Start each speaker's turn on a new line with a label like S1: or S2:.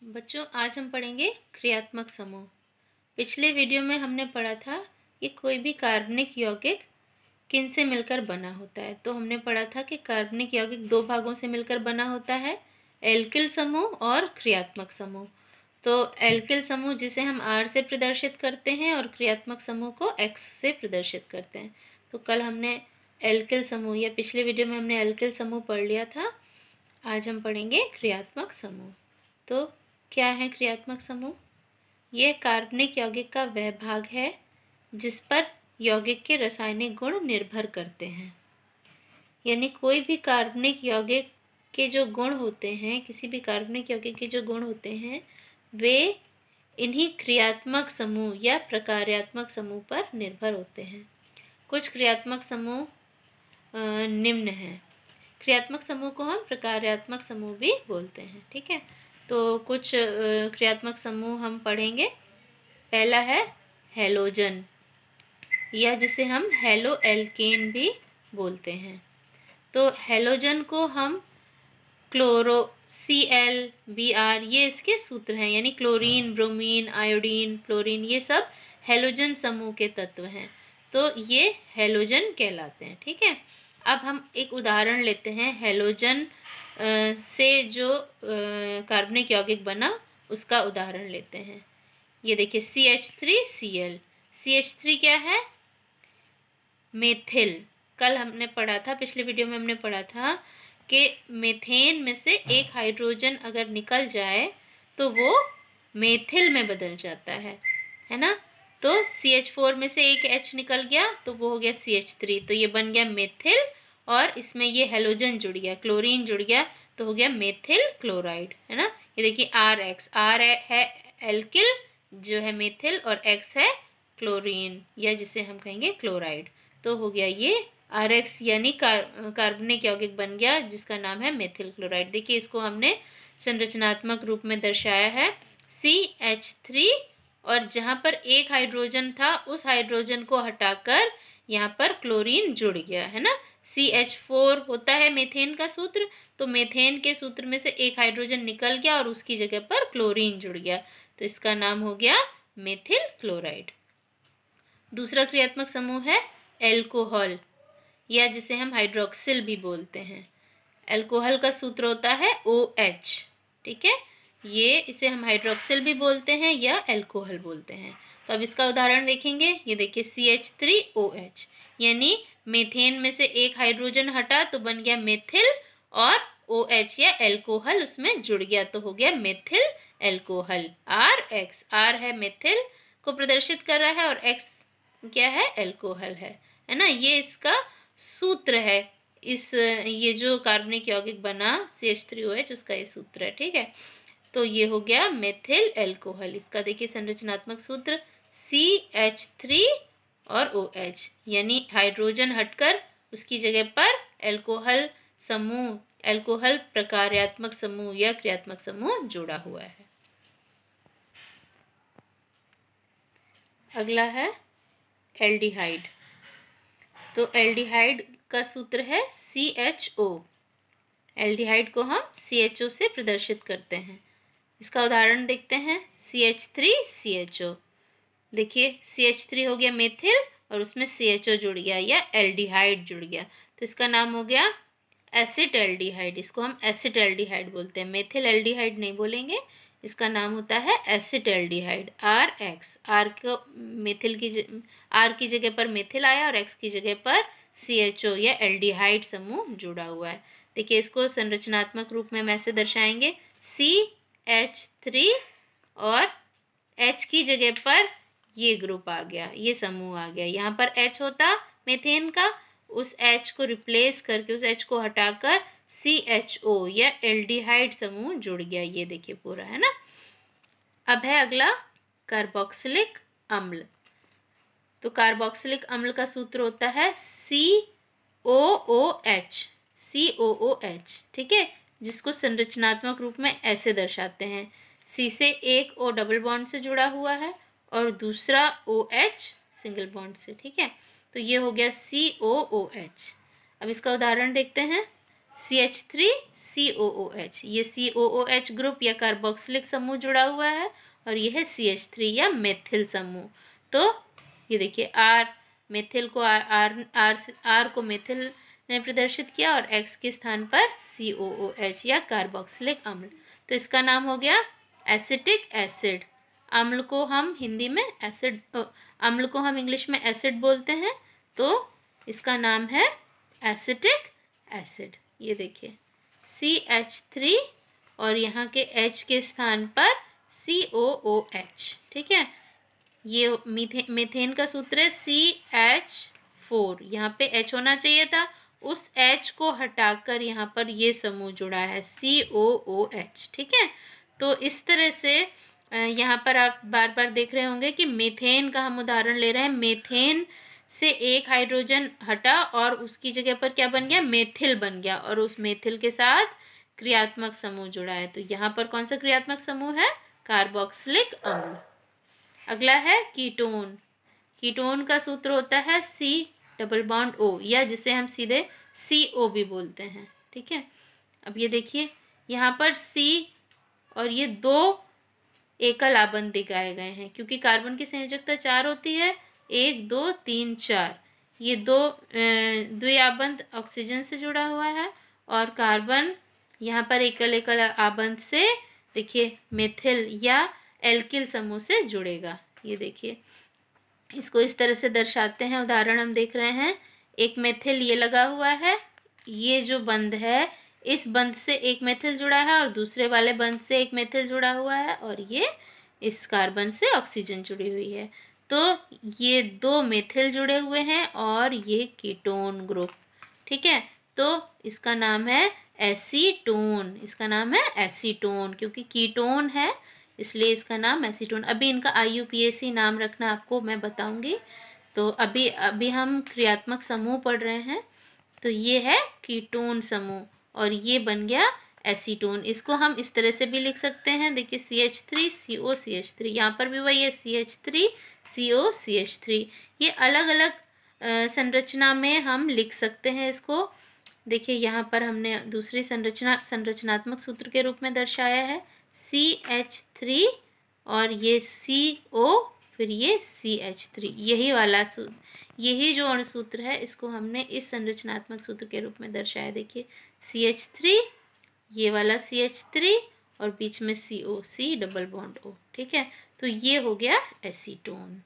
S1: बच्चों, आज हम पढ़ेंगे क्रियात्मक समूह। पिछले वीडियो में हमने पढ़ा था कि कोई भी कार्बनिक यौगिक किन से मिलकर बना होता है। तो हमने पढ़ा था कि कार्बनिक यौगिक दो भागों से मिलकर बना होता है, एल्किल समूह और क्रियात्मक समूह। तो एल्किल समूह जिसे हम R से प्रदर्शित करते हैं और क्रियात्मक समूह को X से प्रदर्शित करते हैं। तो कल हमने एल्किल समूह या पिछले वीडियो में हमने एल्किल समूह पढ़ लिया था। आज हम पढ़ेंगे क्रियात्मक समूह। तो क्या है क्रियात्मक समूह? यह कार्बनिक यौगिक का वह भाग है जिस पर यौगिक के रासायनिक गुण निर्भर करते हैं। यानी कोई भी कार्बनिक यौगिक के जो गुण होते हैं, किसी भी कार्बनिक यौगिक के जो गुण होते हैं, वे इन्हीं क्रियात्मक समूह या प्रकार्यात्मक समूह पर निर्भर होते हैं। कुछ क्रियात्मक समूह निम्न हैं। क्रियात्मक समूह को हम प्रकार्यात्मक समूह भी बोलते हैं। ठीक है, तो कुछ क्रियात्मक समूह हम पढ़ेंगे। पहला है हैलोजन, या जिसे हम हेलो एल्केन भी बोलते हैं। तो हैलोजन को हम क्लोरो ClBr, ये इसके सूत्र हैं। यानी क्लोरीन, ब्रोमीन, आयोडीन, फ्लोरीन, ये सब हैलोजन समूह के तत्व हैं। तो ये हैलोजन कहलाते हैं। ठीक है, अब हम एक उदाहरण लेते हैं। हैलोजन से जो कार्बनिक यौगिक बना उसका उदाहरण लेते हैं। ये देखिए CH3Cl। CH3 क्या है? मेथिल। कल हमने पढ़ा था, पिछले वीडियो में हमने पढ़ा था कि मेथेन में से एक हाइड्रोजन अगर निकल जाए तो वो मेथिल में बदल जाता है ना। तो CH4 में से एक H निकल गया तो वो हो गया CH3, तो ये बन गया मेथिल, और इसमें ये हैलोजन जुड़ गया, क्लोरीन जुड़ गया, तो हो गया मेथिल क्लोराइड, है ना। ये देखिए RX, R है एल्किल जो है मेथिल, और X है क्लोरीन या जिसे हम कहेंगे क्लोराइड। तो हो गया ये RX, यानी कार्बनिक यौगिक बन गया जिसका नाम है मेथिल क्लोराइड। देखिए इसको हमने संरचनात्मक रूप में दर्शाया है CH3, और जहाँ पर एक हाइड्रोजन था उस हाइड्रोजन को हटाकर यहाँ पर क्लोरीन जुड़ गया, है ना। CH4 होता है मेथेन का सूत्र, तो मेथेन के सूत्र में से एक हाइड्रोजन निकल गया और उसकी जगह पर क्लोरीन जुड़ गया, तो इसका नाम हो गया मेथिल क्लोराइड। दूसरा क्रियात्मक समूह है एल्कोहल, या जिसे हम हाइड्रोक्सिल भी बोलते हैं। एल्कोहल का सूत्र होता है OH। ठीक है, ये इसे हम हाइड्रोक्सिल भी बोलते हैं या एल्कोहल बोलते हैं। तो अब इसका उदाहरण देखेंगे। ये देखिए CH3OH, यानी मेथेन में से एक हाइड्रोजन हटा तो बन गया मेथिल, और OH या एल्कोहल उसमें जुड़ गया तो हो गया मेथिल एल्कोहल। RX, R है मेथिल को प्रदर्शित कर रहा है, और X क्या है? एल्कोहल है ना। ये इसका सूत्र है। इस ये जो कार्बनिक यौगिक बना CH3OH उसका ये सूत्र है। ठीक है, तो ये हो गया मेथिल एल्कोहल। इसका देखिए संरचनात्मक सूत्र CH3 और OH, यानी हाइड्रोजन हटकर उसकी जगह पर एल्कोहल समूह, एल्कोहल प्रकार्यात्मक समूह या क्रियात्मक समूह जुड़ा हुआ है। अगला है एल्डिहाइड। तो एल्डिहाइड का सूत्र है CHO। एल्डिहाइड को हम CHO से प्रदर्शित करते हैं। इसका उदाहरण देखते हैं CH3CHO। देखिए CH3 हो गया मेथिल और उसमें CHO जुड़ गया या एल्डिहाइड जुड़ गया, तो इसका नाम हो गया एसिड एल्डिहाइड। इसको हम एसिड एल्डिहाइड बोलते हैं, मेथिल एल्डिहाइड नहीं बोलेंगे। इसका नाम होता है एसिड एल्डिहाइड। RX, R को मेथिल की R की जगह पर मेथिल आया और X की जगह पर CHO या एल्डिहाइड समूह जुड़ा हुआ है। देखिए इसको संरचनात्मक रूप में हम ऐसे दर्शाएंगे CH3, और H की जगह पर ये ग्रुप आ गया, ये समूह आ गया। यहाँ पर H होता मेथेन का, उस H को रिप्लेस करके, उस H को हटाकर CHO या एल्डिहाइड समूह जुड़ गया। ये देखिए पूरा, है ना। अब है अगला कार्बोक्सिलिक अम्ल। तो कार्बोक्सिलिक अम्ल का सूत्र होता है COOH। ठीक है, जिसको संरचनात्मक रूप में ऐसे दर्शाते हैं। C से एक O डबल बॉन्ड से जुड़ा हुआ है और दूसरा OH सिंगल बॉन्ड से। ठीक है, तो ये हो गया COOH। अब इसका उदाहरण देखते हैं। CH3COOH, ये COOH ग्रुप या कार्बोक्सिलिक समूह जुड़ा हुआ है और ये है CH3 या मेथिल समूह। तो ये देखिए R मेथिल को R को मेथिल ने प्रदर्शित किया और X के स्थान पर COOH या कार्बोक्सिलिक अम्ल। तो इसका नाम हो गया एसिटिक एसिड। अम्ल को हम हिंदी में एसिड, अम्ल को हम इंग्लिश में एसिड बोलते हैं, तो इसका नाम है एसिटिक एसिड। ये देखिए CH3 और यहाँ के H के स्थान पर COOH, ठीक है। ये मीथेन का सूत्र है CH4, यहाँ पे H होना चाहिए था, उस H को हटाकर यहाँ पर ये समूह जुड़ा है COOH, ठीक है। तो इस तरह से यहाँ पर आप बार बार देख रहे होंगे कि मीथेन का हम उदाहरण ले रहे हैं। मीथेन से एक हाइड्रोजन हटा और उसकी जगह पर क्या बन गया, मेथिल बन गया और उस मेथिल के साथ क्रियात्मक समूह जुड़ा है। तो यहाँ पर कौन सा क्रियात्मक समूह है, कार्बोक्सिलिक अम्ल। अगला है कीटोन। कीटोन का सूत्र होता है C≡O या जिसे हम सीधे CO भी बोलते हैं, ठीक है। अब ये देखिए यहाँ पर C और ये दो एकल आबंध दिखाए गए हैं क्योंकि कार्बन की संयोजकता 4 होती है, 1 2 3 4। ये दो द्विआबंध ऑक्सीजन से जुड़ा हुआ है और कार्बन यहाँ पर एकल आबंध से देखिए मेथिल या एल्किल समूह से जुड़ेगा। ये देखिए इसको इस तरह से दर्शाते हैं, उदाहरण हम देख रहे हैं। एक मेथिल ये लगा हुआ है, ये जो बंध है इस बंध से एक मेथिल जुड़ा है और दूसरे वाले बंध से एक मेथिल जुड़ा हुआ है और ये इस कार्बन से ऑक्सीजन जुड़ी हुई है। तो ये दो मेथिल जुड़े हुए हैं और ये कीटोन ग्रुप, ठीक है। तो इसका नाम है एसीटोन, इसका नाम है एसीटोन क्योंकि कीटोन है इसलिए इसका नाम एसीटोन। अभी इनका IUPAC नाम रखना आपको मैं बताऊंगी। तो अभी हम क्रियात्मक समूह पढ़ रहे हैं। तो ये है कीटोन समूह और ये बन गया एसीटोन। इसको हम इस तरह से भी लिख सकते हैं, देखिए CH3COCH3, यहाँ पर भी वही है CH3COCH3। ये अलग अलग संरचना में हम लिख सकते हैं इसको। देखिए यहाँ पर हमने दूसरी संरचनात्मक सूत्र के रूप में दर्शाया है CH3 और ये CO फिर ये CH3, यही वाला सूत्र, यही जो अणुसूत्र है इसको हमने इस संरचनात्मक सूत्र के रूप में दर्शाया। देखिए CH3, ये वाला CH3 और बीच में CO, C double bond O, ठीक है। तो ये हो गया एसीटोन।